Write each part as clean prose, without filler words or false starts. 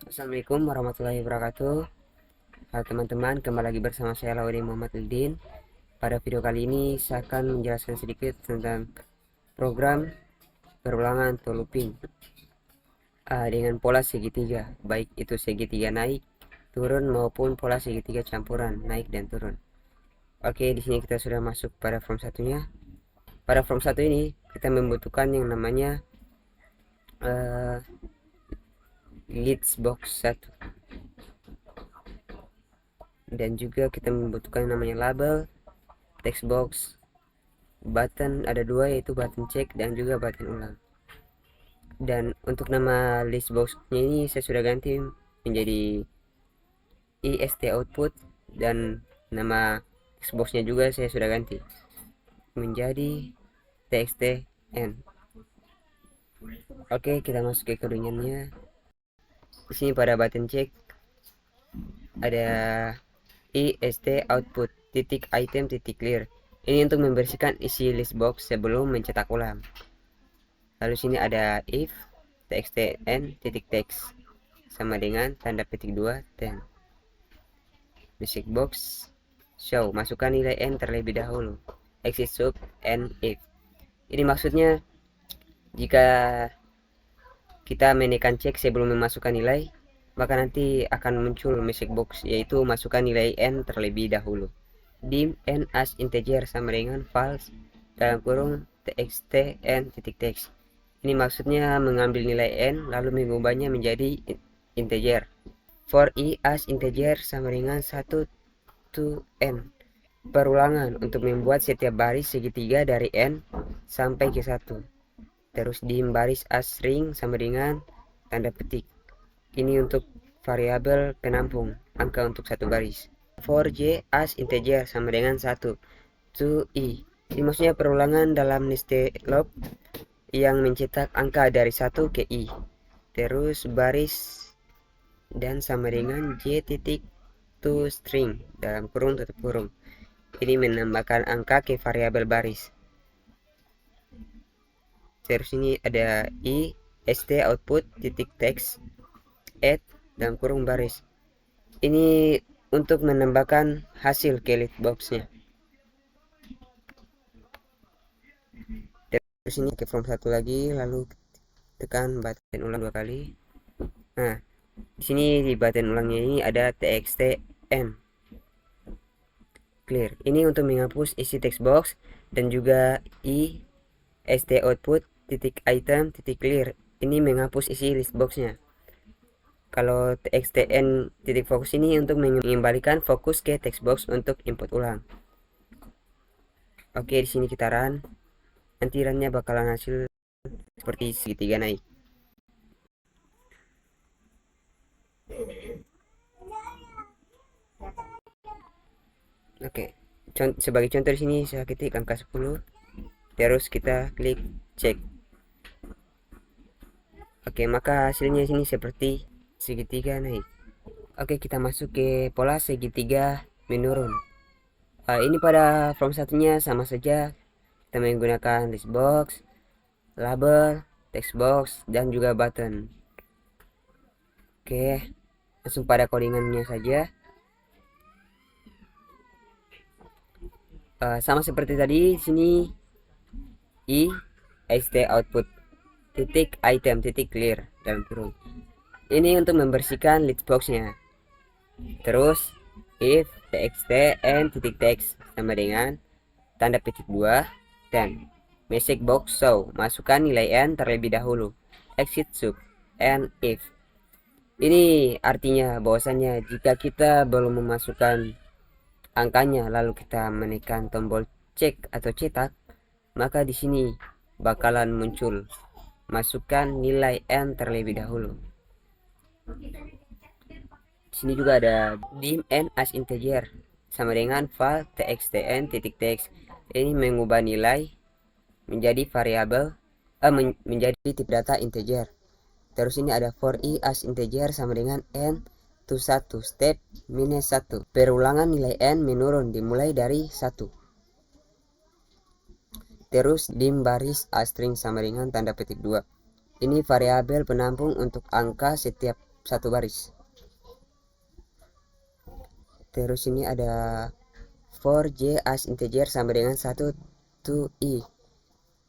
Assalamualaikum warahmatullahi wabarakatuh. Halo teman-teman, kembali lagi bersama saya Laudi Muhammad Udin. Pada video kali ini saya akan menjelaskan sedikit tentang program perulangan atau looping dengan pola segitiga, baik itu segitiga naik, turun maupun pola segitiga campuran naik dan turun. Oke, di sini kita sudah masuk pada form satunya. Pada form 1 ini kita membutuhkan yang namanya leads box 1, dan juga kita membutuhkan yang namanya label, text box, button ada dua, yaitu button check dan juga button ulang. Dan untuk nama list boxnya ini saya sudah ganti menjadi ist output, dan nama text boxnya juga saya sudah ganti menjadi txtn. Oke, kita masuk ke kodingannya. Di sini pada button check ada ist output titik item titik clear. Ini untuk membersihkan isi list box sebelum mencetak ulang. Lalu sini ada if txtn titik text sama dengan tanda petik 2 10. Basic box show, masukkan nilai n terlebih dahulu. Exit sub n if. Ini maksudnya jika kita menekan cek sebelum memasukkan nilai, maka nanti akan muncul message box, yaitu masukkan nilai n terlebih dahulu. Dim n as integer sama dengan false dalam kurung txtn titik text. Ini maksudnya mengambil nilai n lalu mengubahnya menjadi integer. For i as integer sama dengan 1 to n. Perulangan untuk membuat setiap baris segitiga dari n sampai ke 1. Terus dim baris as string sama dengan tanda petik. Ini untuk variabel penampung angka untuk satu baris. For j as integer sama dengan 1 to i. Ini maksudnya perulangan dalam nested loop yang mencetak angka dari 1 ke i. Terus baris dan sama dengan j titik to string dalam kurung tutup kurung. Ini menambahkan angka ke variabel baris. Terus ini ada i st output titik text add dalam kurung baris. Ini untuk menambahkan hasil ke list boxnya. Terus ini ke form 1 lagi, lalu tekan button ulang 2 kali. Nah, di sini di button ulangnya ini ada txtn clear. Ini untuk menghapus isi text box dan juga i st output titik item titik clear. Ini menghapus isi list boxnya. Kalau txtn titik fokus ini untuk mengembalikan fokus ke text box untuk input ulang. Oke, di sini kita run. Nanti runnya bakalan hasil seperti segitiga naik. Oke, sebagai contoh di sini saya ketik angka 10, terus kita klik cek. Oke, maka hasilnya sini seperti segitiga naik. Oke, kita masuk ke pola segitiga menurun. Ini pada form satunya sama saja, kita menggunakan list box, label, text box, dan juga button. Oke, langsung pada codingannya saja. Sama seperti tadi, sini i st output titik item titik clear dalam kurung. Ini untuk membersihkan list boxnya. Terus if txtn titik text sama dengan tanda petik 2 dan message box show, masukkan nilai n terlebih dahulu. Exit sub n if. Ini artinya bahwasanya jika kita belum memasukkan angkanya lalu kita menekan tombol cek atau cetak, maka di sini bakalan muncul masukkan nilai n terlebih dahulu. Di sini juga ada dim n as integer sama dengan val txtn titik text. Ini mengubah nilai menjadi variabel menjadi tip data integer. Terus ini ada for i as integer sama dengan n to 1 step minus 1. Perulangan nilai n menurun dimulai dari 1. Terus dim baris a string sama dengan tanda petik 2. Ini variabel penampung untuk angka setiap satu baris. Terus ini ada for j as integer sama dengan 1 to i.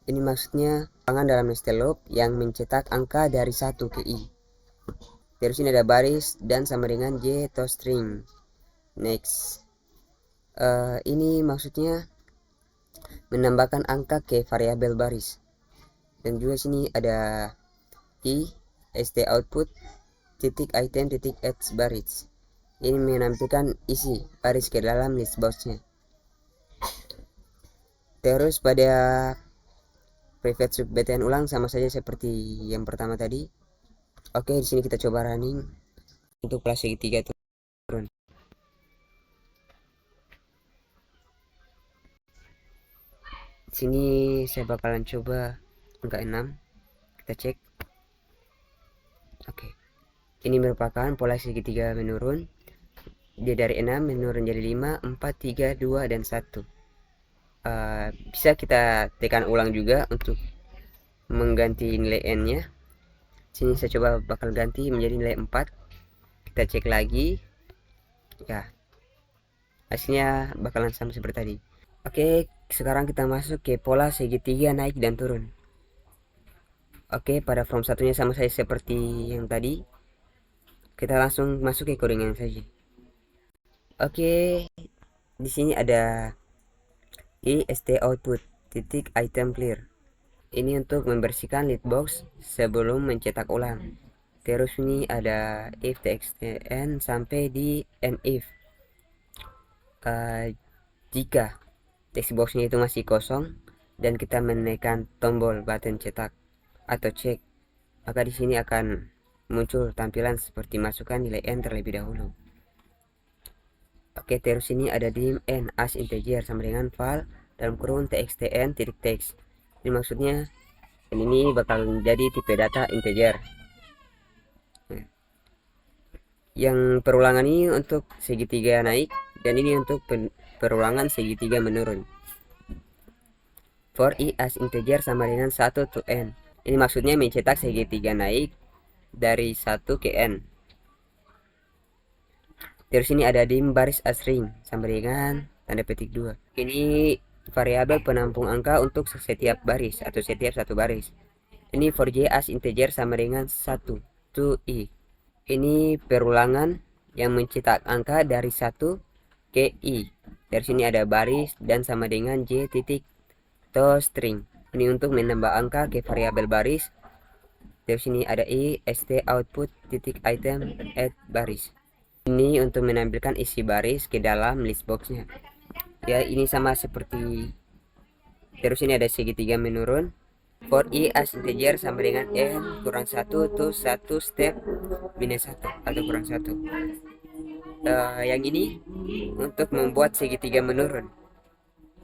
Ini maksudnya bilangan dalam nested loop yang mencetak angka dari 1 ke i. Terus ini ada baris dan sama dengan j to string. Next. Ini maksudnya menambahkan angka ke variabel baris. Dan juga sini ada i st output titik item titik x baris. Ini menampilkan isi baris ke dalam list boxnya. Terus pada private sub btn ulang sama saja seperti yang pertama tadi. Oke, di sini kita coba running untuk kelas segitiga turun. Sini saya bakalan coba angka 6. Kita cek. Oke. Ini merupakan pola segitiga menurun. Dia dari 6 menurun jadi 5, 4, 3, 2, dan 1. Bisa kita tekan ulang juga untuk mengganti nilai n-nya. Sini saya coba bakal ganti menjadi nilai 4. Kita cek lagi. Ya. Hasilnya bakalan sama seperti tadi. Oke, sekarang kita masuk ke pola segitiga naik dan turun. Oke, pada from satunya sama saya seperti yang tadi. Kita langsung masuk ke codingan saja. Oke, di sini ada ist output titik item clear. Ini untuk membersihkan lead box sebelum mencetak ulang. Terus ini ada if txtn sampai di if. Jika text boxnya itu masih kosong dan kita menekan tombol button cetak atau cek, maka di sini akan muncul tampilan seperti masukkan nilai n terlebih dahulu. Oke, terus ini ada dim n as integer sama dengan val dalam kurung txtn titik text. Ini maksudnya ini bakal menjadi tipe data integer. Yang perulangan ini untuk segitiga naik dan ini untuk perulangan segitiga menurun. For i as integer sama dengan 1 to n. Ini maksudnya mencetak segitiga naik dari 1 ke n. Terus ini ada dim baris as string sama dengan tanda petik 2. Ini variabel penampung angka untuk setiap baris atau setiap satu baris. Ini for j as integer sama dengan 1 to i. Ini perulangan yang mencetak angka dari 1 ke i. Dari sini ada baris dan sama dengan j titik to string. Ini untuk menambah angka ke variabel baris. Dari sini ada i st output titik item add baris. Ini untuk menampilkan isi baris ke dalam list boxnya. Ya, ini sama seperti. Terus ini ada segitiga menurun. For i as integer sama dengan n kurang 1 to 1 step minus 1 atau kurang 1. Yang ini untuk membuat segitiga menurun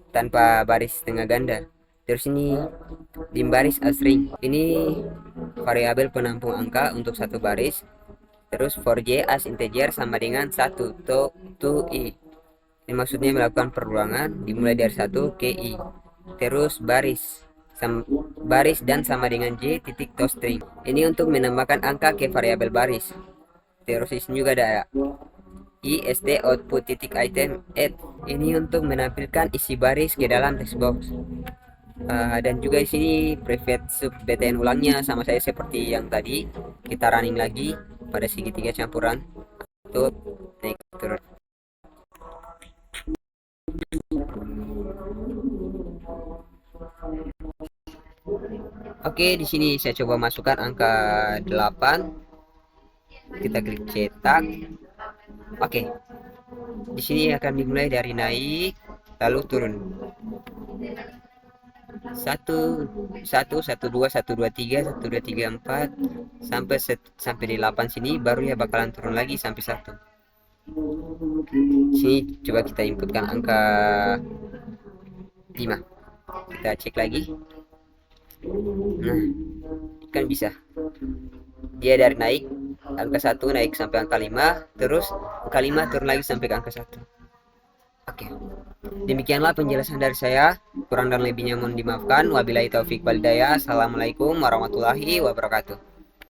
tanpa baris tengah ganda. Terus ini dim baris as string. Ini variabel penampung angka untuk satu baris. Terus for j as integer sama dengan 1 to i. Ini maksudnya melakukan perulangan dimulai dari 1 ke i. Terus baris dan sama dengan j titik to string. Ini untuk menambahkan angka ke variabel baris. Terus di sini juga ada ist output titik item add. Ini untuk menampilkan isi baris ke dalam text box. Dan juga di sini private sub btn ulangnya sama saya seperti yang tadi. Kita running lagi pada segitiga campuran untuk naik turun. Oke, di sini saya coba masukkan angka 8. Kita klik cetak. Oke. Di sini akan dimulai dari naik lalu turun. 1 1 1 2 1 2 3 1 2 3 4 sampai di 8 sini baru ya bakalan turun lagi sampai 1. Sini coba kita inputkan angka 5. Kita cek lagi. Nah, kan bisa. Dia dari naik angka 1 naik sampai angka 5, terus angka 5 turun lagi sampai ke angka 1. Oke. Demikianlah penjelasan dari saya. Kurang dan lebihnya mohon dimaafkan. Wabillahi taufik wal hidayah. Assalamualaikum warahmatullahi wabarakatuh.